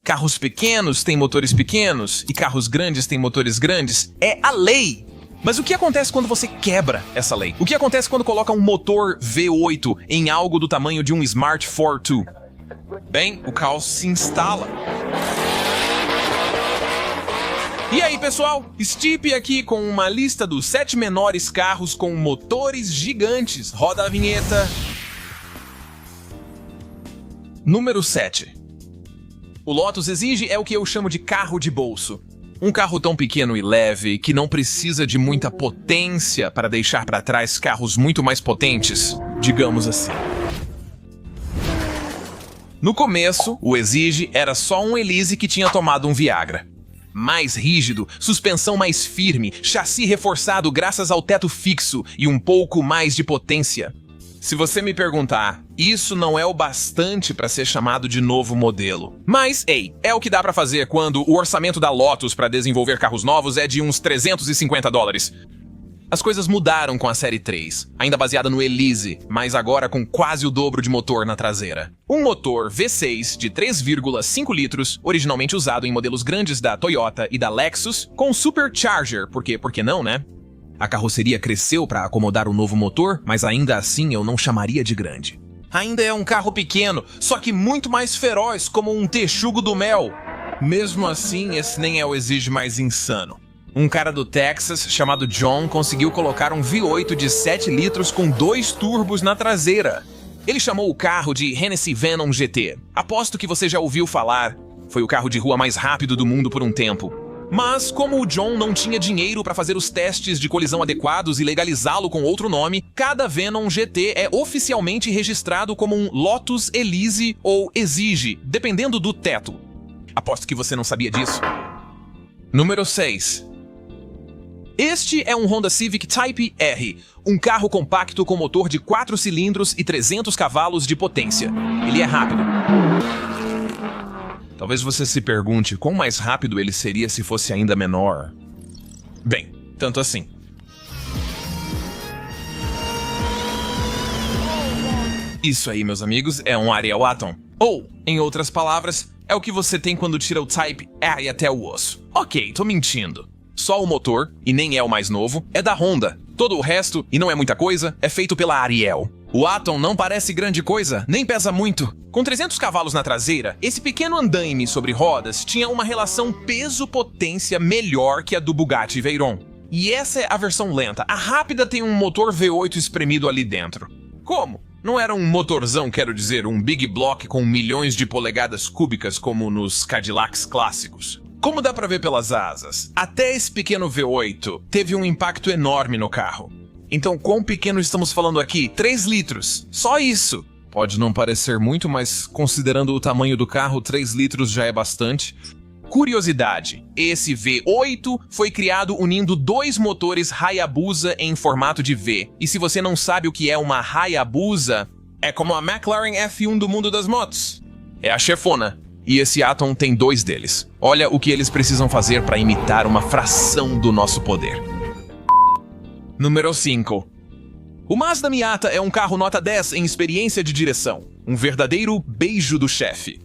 Carros pequenos têm motores pequenos e carros grandes têm motores grandes. É a lei. Mas o que acontece quando você quebra essa lei? O que acontece quando coloca um motor V8 em algo do tamanho de um Smart Fortwo? Bem, o caos se instala. E aí, pessoal? Stipe aqui com uma lista dos 7 menores carros com motores gigantes. Roda a vinheta. Número 7. O Lotus Exige é o que eu chamo de carro de bolso. Um carro tão pequeno e leve que não precisa de muita potência para deixar para trás carros muito mais potentes, digamos assim. No começo, o Exige era só um Elise que tinha tomado um Viagra. Mais rígido, suspensão mais firme, chassi reforçado graças ao teto fixo e um pouco mais de potência. Se você me perguntar, isso não é o bastante para ser chamado de novo modelo. Mas, ei, é o que dá para fazer quando o orçamento da Lotus para desenvolver carros novos é de uns $350. As coisas mudaram com a série 3, ainda baseada no Elise, mas agora com quase o dobro de motor na traseira. Um motor V6 de 3,5 litros, originalmente usado em modelos grandes da Toyota e da Lexus, com Supercharger, por que não, né? A carroceria cresceu para acomodar o novo motor, mas ainda assim eu não chamaria de grande. Ainda é um carro pequeno, só que muito mais feroz, como um texugo do mel. Mesmo assim, esse nem é o Exige mais insano. Um cara do Texas, chamado John, conseguiu colocar um V8 de 7 litros com 2 turbos na traseira. Ele chamou o carro de Hennessy Venom GT. Aposto que você já ouviu falar. Foi o carro de rua mais rápido do mundo por um tempo. Mas, como o John não tinha dinheiro para fazer os testes de colisão adequados e legalizá-lo com outro nome, cada Venom GT é oficialmente registrado como um Lotus Elise ou Exige, dependendo do teto. Aposto que você não sabia disso. Número 6. Este é um Honda Civic Type R, um carro compacto com motor de 4 cilindros e 300 cavalos de potência. Ele é rápido. Talvez você se pergunte quão mais rápido ele seria se fosse ainda menor. Bem, tanto assim. Isso aí, meus amigos, é um Ariel Atom. Ou, em outras palavras, é o que você tem quando tira o Type R até o osso. Ok, tô mentindo. Só o motor, e nem é o mais novo, é da Honda. Todo o resto, e não é muita coisa, é feito pela Ariel. O Atom não parece grande coisa, nem pesa muito. Com 300 cavalos na traseira, esse pequeno andaime sobre rodas tinha uma relação peso-potência melhor que a do Bugatti Veyron. E essa é a versão lenta. A rápida tem um motor V8 espremido ali dentro. Como? Não era um motorzão, quero dizer, um Big Block com milhões de polegadas cúbicas como nos Cadillacs clássicos. Como dá pra ver pelas asas, até esse pequeno V8 teve um impacto enorme no carro. Então, quão pequeno estamos falando aqui? 3 litros. Só isso. Pode não parecer muito, mas considerando o tamanho do carro, 3 litros já é bastante. Curiosidade, esse V8 foi criado unindo 2 motores Hayabusa em formato de V. E se você não sabe o que é uma Hayabusa, é como a McLaren F1 do mundo das motos. É a chefona. E esse Atom tem 2 deles. Olha o que eles precisam fazer para imitar uma fração do nosso poder. Número 5. O Mazda Miata é um carro nota 10 em experiência de direção. Um verdadeiro beijo do chefe.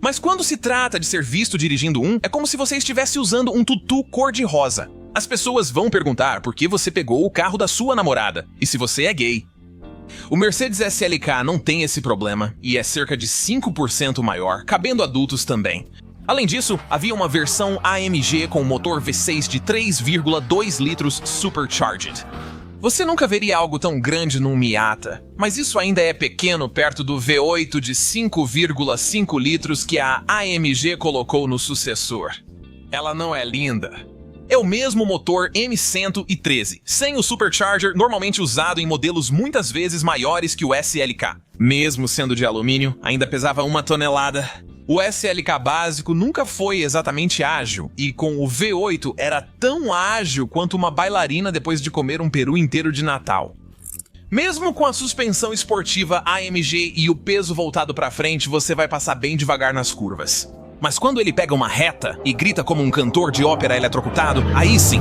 Mas quando se trata de ser visto dirigindo um, é como se você estivesse usando um tutu cor-de-rosa. As pessoas vão perguntar por que você pegou o carro da sua namorada, e se você é gay. O Mercedes SLK não tem esse problema, e é cerca de 5% maior, cabendo adultos também. Além disso, havia uma versão AMG com motor V6 de 3,2 litros Supercharged. Você nunca veria algo tão grande num Miata, mas isso ainda é pequeno perto do V8 de 5,5 litros que a AMG colocou no sucessor. Ela não é linda? É o mesmo motor M113, sem o Supercharger normalmente usado em modelos muitas vezes maiores que o SLK. Mesmo sendo de alumínio, ainda pesava 1 tonelada. O SLK básico nunca foi exatamente ágil, e com o V8 era tão ágil quanto uma bailarina depois de comer um peru inteiro de Natal. Mesmo com a suspensão esportiva AMG e o peso voltado para frente, você vai passar bem devagar nas curvas. Mas quando ele pega uma reta e grita como um cantor de ópera eletrocutado, aí sim.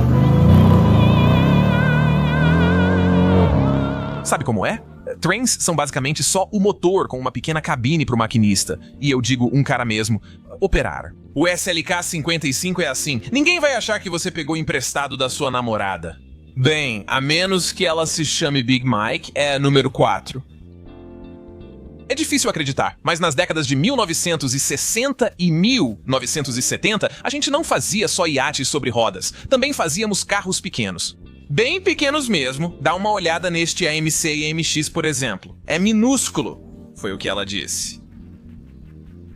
Sabe como é? Trains são basicamente só o motor com uma pequena cabine para o maquinista, e eu digo um cara mesmo, operar. O SLK 55 é assim, ninguém vai achar que você pegou emprestado da sua namorada. Bem, a menos que ela se chame Big Mike, é número 4. É difícil acreditar, mas nas décadas de 1960 e 1970, a gente não fazia só iates sobre rodas, também fazíamos carros pequenos. Bem pequenos mesmo, dá uma olhada neste AMC AMX, por exemplo. É minúsculo, foi o que ela disse.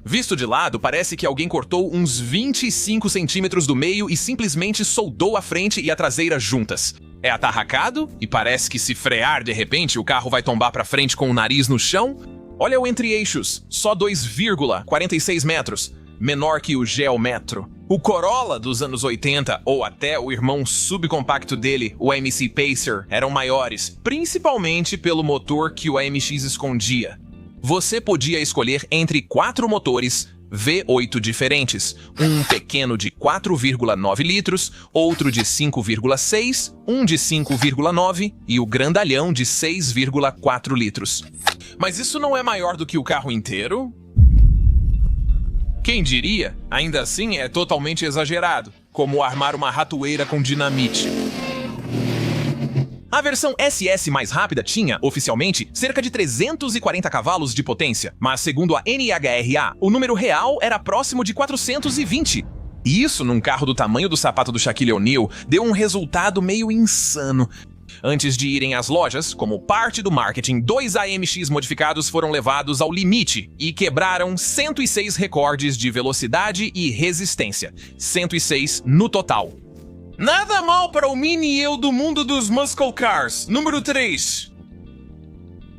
Visto de lado, parece que alguém cortou uns 25 centímetros do meio e simplesmente soldou a frente e a traseira juntas. É atarracado e parece que se frear de repente o carro vai tombar para frente com o nariz no chão. Olha o entre-eixos, só 2,46 metros, menor que o Geometro. O Corolla dos anos 80, ou até o irmão subcompacto dele, o AMC Pacer, eram maiores, principalmente pelo motor que o AMX escondia. Você podia escolher entre 4 motores V8 diferentes, um pequeno de 4,9 litros, outro de 5,6, um de 5,9 e o grandalhão de 6,4 litros. Mas isso não é maior do que o carro inteiro? Quem diria? Ainda assim é totalmente exagerado, como armar uma ratoeira com dinamite. A versão SS mais rápida tinha, oficialmente, cerca de 340 cavalos de potência, mas segundo a NHRA, o número real era próximo de 420. Isso, num carro do tamanho do sapato do Shaquille O'Neal, deu um resultado meio insano. Antes de irem às lojas, como parte do marketing, 2 AMX modificados foram levados ao limite e quebraram 106 recordes de velocidade e resistência. 106 no total. Nada mal para o mini-eu do mundo dos muscle cars. Número 3.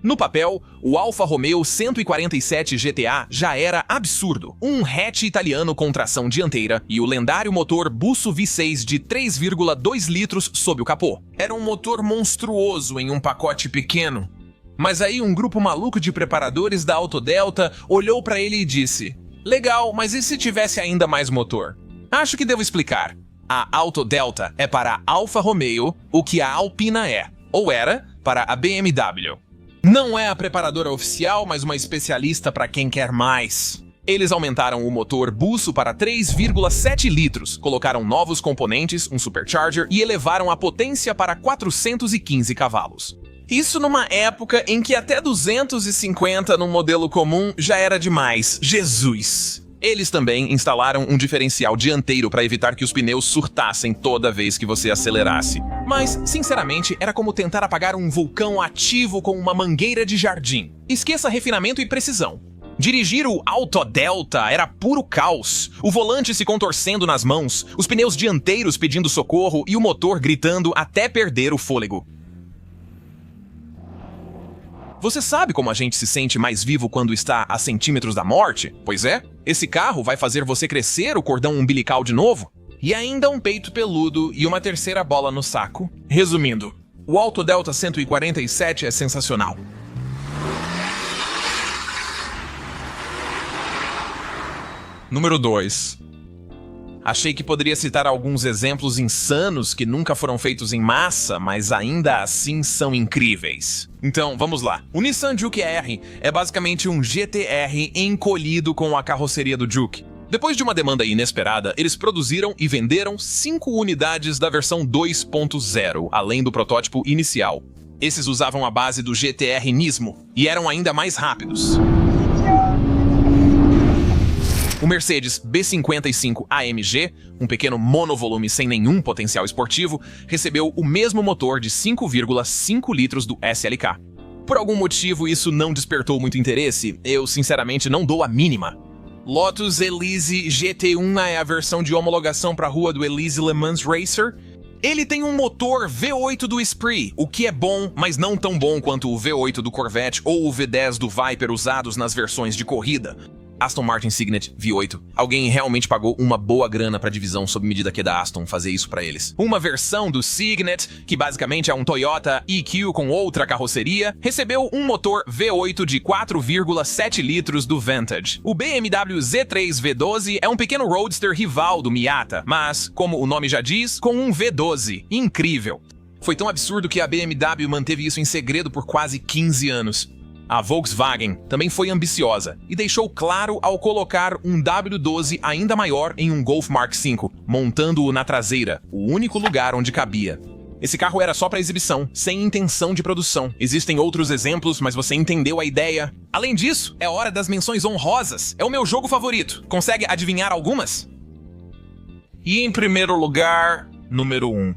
No papel, o Alfa Romeo 147 GTA já era absurdo. Um hatch italiano com tração dianteira e o lendário motor Busso V6 de 3,2 litros sob o capô. Era um motor monstruoso em um pacote pequeno. Mas aí um grupo maluco de preparadores da Autodelta olhou para ele e disse: legal, mas e se tivesse ainda mais motor? Acho que devo explicar. A Autodelta é para a Alfa Romeo o que a Alpina é, ou era, para a BMW. Não é a preparadora oficial, mas uma especialista para quem quer mais. Eles aumentaram o motor Busso para 3,7 litros, colocaram novos componentes, um supercharger e elevaram a potência para 415 cavalos. Isso numa época em que até 250 num modelo comum já era demais. Jesus! Eles também instalaram um diferencial dianteiro para evitar que os pneus surtassem toda vez que você acelerasse. Mas, sinceramente, era como tentar apagar um vulcão ativo com uma mangueira de jardim. Esqueça refinamento e precisão. Dirigir o Autodelta era puro caos. O volante se contorcendo nas mãos, os pneus dianteiros pedindo socorro e o motor gritando até perder o fôlego. Você sabe como a gente se sente mais vivo quando está a centímetros da morte? Pois é, esse carro vai fazer você crescer o cordão umbilical de novo. E ainda um peito peludo e uma terceira bola no saco. Resumindo, o Autodelta 147 é sensacional. Número 2. Achei que poderia citar alguns exemplos insanos que nunca foram feitos em massa, mas ainda assim são incríveis. Então, vamos lá. O Nissan Juke R é basicamente um GT-R encolhido com a carroceria do Juke. Depois de uma demanda inesperada, eles produziram e venderam 5 unidades da versão 2.0, além do protótipo inicial. Esses usavam a base do GT-R Nismo e eram ainda mais rápidos. O Mercedes B55 AMG, um pequeno monovolume sem nenhum potencial esportivo, recebeu o mesmo motor de 5,5 litros do SLK. Por algum motivo isso não despertou muito interesse, eu sinceramente não dou a mínima. Lotus Elise GT1 é a versão de homologação para a rua do Elise Le Mans Racer. Ele tem um motor V8 do Esprit, o que é bom, mas não tão bom quanto o V8 do Corvette ou o V10 do Viper usados nas versões de corrida. Aston Martin Signet V8. Alguém realmente pagou uma boa grana para a divisão sob medida que da Aston fazer isso para eles. Uma versão do Signet, que basicamente é um Toyota EQ com outra carroceria, recebeu um motor V8 de 4,7 litros do Vantage. O BMW Z3 V12 é um pequeno roadster rival do Miata, mas, como o nome já diz, com um V12. Incrível! Foi tão absurdo que a BMW manteve isso em segredo por quase 15 anos. A Volkswagen também foi ambiciosa e deixou claro ao colocar um W12 ainda maior em um Golf Mark V, montando-o na traseira, o único lugar onde cabia. Esse carro era só para exibição, sem intenção de produção. Existem outros exemplos, mas você entendeu a ideia. Além disso, é hora das menções honrosas. É o meu jogo favorito. Consegue adivinhar algumas? E em primeiro lugar, número 1.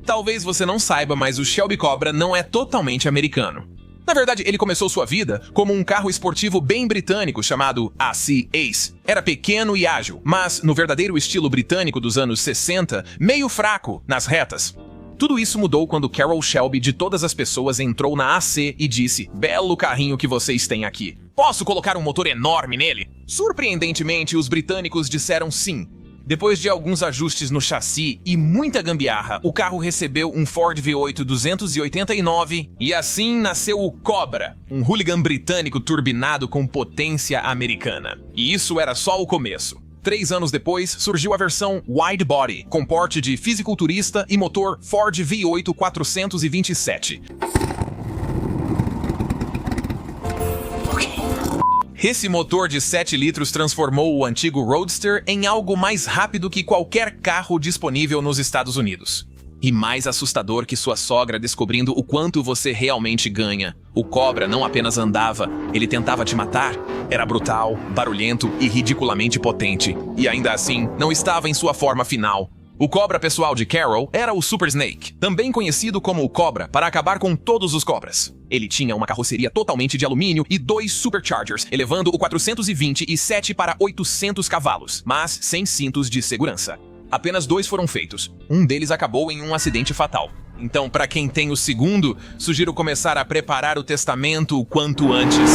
Talvez você não saiba, mas o Shelby Cobra não é totalmente americano. Na verdade, ele começou sua vida como um carro esportivo bem britânico chamado AC Ace. Era pequeno e ágil, mas no verdadeiro estilo britânico dos anos 60, meio fraco nas retas. Tudo isso mudou quando Carroll Shelby, de todas as pessoas, entrou na AC e disse: "Belo carrinho que vocês têm aqui. Posso colocar um motor enorme nele?" Surpreendentemente, os britânicos disseram sim. Depois de alguns ajustes no chassi e muita gambiarra, o carro recebeu um Ford V8 289 e assim nasceu o Cobra, um hooligan britânico turbinado com potência americana. E isso era só o começo. 3 anos depois, surgiu a versão Wide Body, com porte de fisiculturista e motor Ford V8 427. Esse motor de 7 litros transformou o antigo Roadster em algo mais rápido que qualquer carro disponível nos Estados Unidos. E mais assustador que sua sogra descobrindo o quanto você realmente ganha. O Cobra não apenas andava, ele tentava te matar. Era brutal, barulhento e ridiculamente potente. E ainda assim, não estava em sua forma final. O Cobra pessoal de Carroll era o Super Snake, também conhecido como o Cobra para acabar com todos os Cobras. Ele tinha uma carroceria totalmente de alumínio e 2 superchargers, elevando o 427 para 800 cavalos, mas sem cintos de segurança. Apenas 2 foram feitos. Um deles acabou em um acidente fatal. Então, para quem tem o segundo, sugiro começar a preparar o testamento o quanto antes.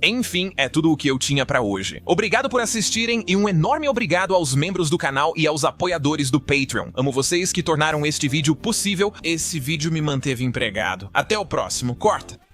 Enfim, é tudo o que eu tinha pra hoje. Obrigado por assistirem e um enorme obrigado aos membros do canal e aos apoiadores do Patreon. Amo vocês que tornaram este vídeo possível. Esse vídeo me manteve empregado. Até o próximo. Corta!